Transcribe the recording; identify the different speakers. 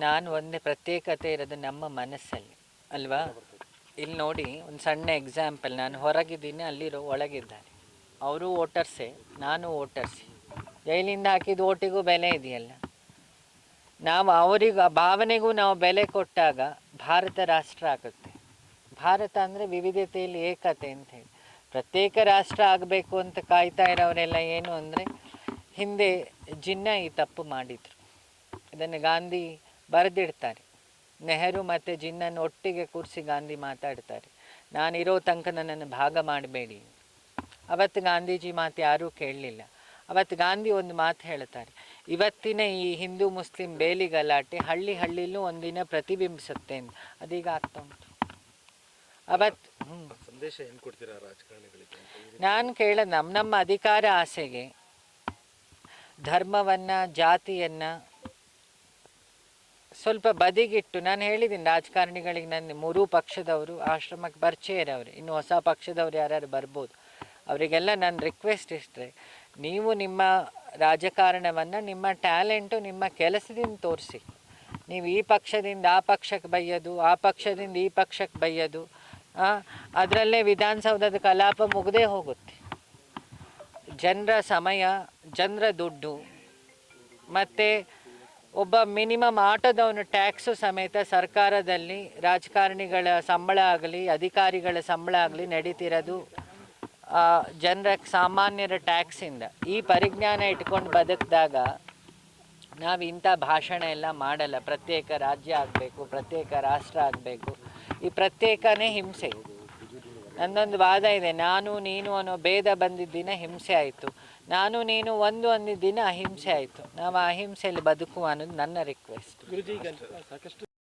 Speaker 1: ನಾನು ಒಂದೇ ಪ್ರತ್ಯೇಕತೆ ಇರೋದು ನಮ್ಮ ಮನಸ್ಸಲ್ಲಿ ಅಲ್ವಾ. ಇಲ್ಲಿ ನೋಡಿ ಒಂದು ಸಣ್ಣ ಎಕ್ಸಾಂಪಲ್, ನಾನು ಹೊರಗಿದ್ದೀನಿ, ಅಲ್ಲಿರೋ ಒಳಗಿದ್ದಾರೆ. ಅವರು ವೋಟರ್ಸೇ, ನಾನು ವೋಟರ್ಸೇ. ಜೈಲಿಂದ ಹಾಕಿದ ಓಟಿಗೂ ಬೆಲೆ ಇದೆಯಲ್ಲ. ನಾವು ಅವರಿಗೆ ಭಾವನೆಗೂ ನಾವು ಬೆಲೆ ಕೊಟ್ಟಾಗ ಭಾರತ ರಾಷ್ಟ್ರ ಆಗುತ್ತೆ. ಭಾರತ ಅಂದರೆ ವಿವಿಧತೆಯಲ್ಲಿ ಏಕತೆ ಅಂತ ಹೇಳಿ. ಪ್ರತ್ಯೇಕ ರಾಷ್ಟ್ರ ಆಗಬೇಕು ಅಂತ ಕಾಯ್ತಾ ಇರೋರೆಲ್ಲ ಏನು ಅಂದರೆ, ಹಿಂದೆ ಜಿನ್ನಾ ಈ ತಪ್ಪು ಮಾಡಿದರು. ಇದನ್ನು ಗಾಂಧಿ ಬರೆದಿಡ್ತಾರೆ. ನೆಹರು ಮತ್ತು ಜಿನ್ನನ್ನು ಒಟ್ಟಿಗೆ ಕೂರಿಸಿ ಗಾಂಧಿ ಮಾತಾಡ್ತಾರೆ, ನಾನಿರೋ ತನಕ ನನ್ನನ್ನು ಭಾಗ ಮಾಡಬೇಡಿ. ಅವತ್ತು ಗಾಂಧೀಜಿ ಮಾತು ಯಾರೂ ಕೇಳಲಿಲ್ಲ. ಅವತ್ತು ಗಾಂಧಿ ಒಂದು ಮಾತು ಹೇಳ್ತಾರೆ, ಇವತ್ತಿನ ಈ ಹಿಂದೂ ಮುಸ್ಲಿಂ ಬೇಲಿ ಗಲಾಟೆ ಹಳ್ಳಿ ಹಳ್ಳಿಲೂ ಒಂದಿನ ಪ್ರತಿಬಿಂಬಿಸುತ್ತೆ ಅಂತ. ಅದೀಗ ಆಗ್ತಾ ಉಂಟು. ಅವತ್ತು
Speaker 2: ಸಂದೇಶ ಏನು ಕೊಡ್ತೀರಾ ರಾಜಕಾರಣಿಗಳಿಗೆ?
Speaker 1: ನಾನು ಕೇಳೋದು, ನಮ್ಮ ಅಧಿಕಾರ ಆಸೆಗೆ ಧರ್ಮವನ್ನು ಜಾತಿಯನ್ನು ಸ್ವಲ್ಪ ಬದಿಗಿಟ್ಟು, ನಾನು ಹೇಳಿದ್ದೀನಿ ರಾಜಕಾರಣಿಗಳಿಗೆ, ನನ್ನ ಮೂರೂ ಪಕ್ಷದವರು ಆಶ್ರಮಕ್ಕೆ ಪರಿಚಯ ಇರೋರು, ಇನ್ನು ಹೊಸ ಪಕ್ಷದವ್ರು ಯಾರು ಬರ್ಬೋದು, ಅವರಿಗೆಲ್ಲ ನನ್ನ ರಿಕ್ವೆಸ್ಟ್ ಇಷ್ಟೇ, ನೀವು ನಿಮ್ಮ ರಾಜಕಾರಣವನ್ನು ನಿಮ್ಮ ಟ್ಯಾಲೆಂಟು ನಿಮ್ಮ ಕೆಲಸದಿಂದ ತೋರಿಸಿ. ನೀವು ಈ ಪಕ್ಷದಿಂದ ಆ ಪಕ್ಷಕ್ಕೆ ಬೈಯೋದು, ಆ ಪಕ್ಷದಿಂದ ಈ ಪಕ್ಷಕ್ಕೆ ಬೈಯೋದು, ಅದರಲ್ಲೇ ವಿಧಾನಸೌಧದ ಕಲಾಪ ಮುಗದೇ ಹೋಗುತ್ತೆ. ಜನರ ಸಮಯ, ಜನರ ದುಡ್ಡು, ಮತ್ತು ಒಬ್ಬ ಮಿನಿಮಮ್ ಆಟೋದವನು ಟ್ಯಾಕ್ಸು ಸಮೇತ ಸರ್ಕಾರದಲ್ಲಿ ರಾಜಕಾರಣಿಗಳ ಸಂಬಳ ಆಗಲಿ ಅಧಿಕಾರಿಗಳ ಸಂಬಳ ಆಗಲಿ ನಡೀತಿರೋದು ಜನರ ಸಾಮಾನ್ಯರ ಟ್ಯಾಕ್ಸಿಂದ. ಈ ಪರಿಜ್ಞಾನ ಇಟ್ಕೊಂಡು ಬದುಕಿದಾಗ ನಾವು ಇಂಥ ಭಾಷಣ ಎಲ್ಲ ಮಾಡಲ್ಲ. ಪ್ರತ್ಯೇಕ ರಾಜ್ಯ ಆಗಬೇಕು, ಪ್ರತ್ಯೇಕ ರಾಷ್ಟ್ರ ಆಗಬೇಕು. ಈ ಪ್ರತ್ಯೇಕನೇ ಹಿಂಸೆ. ನನ್ನೊಂದು ವಾದ ಇದೆ, ನಾನು ನೀನು ಅನ್ನೋ ಭೇದ ಬಂದಿದ್ದ ದಿನ ಹಿಂಸೆ ಆಯಿತು, ನಾನು ನೀನು ಒಂದು ಅಂದಿದ್ದ ದಿನ ಅಹಿಂಸೆ ಆಯಿತು. ನಾವು ಅಹಿಂಸೆಯಲ್ಲಿ ಬದುಕುವ ಅನ್ನೋದು ನನ್ನ ರಿಕ್ವೆಸ್ಟ್.
Speaker 3: ಗುರುಜಿ, ಈಗ ಸಾಕಷ್ಟು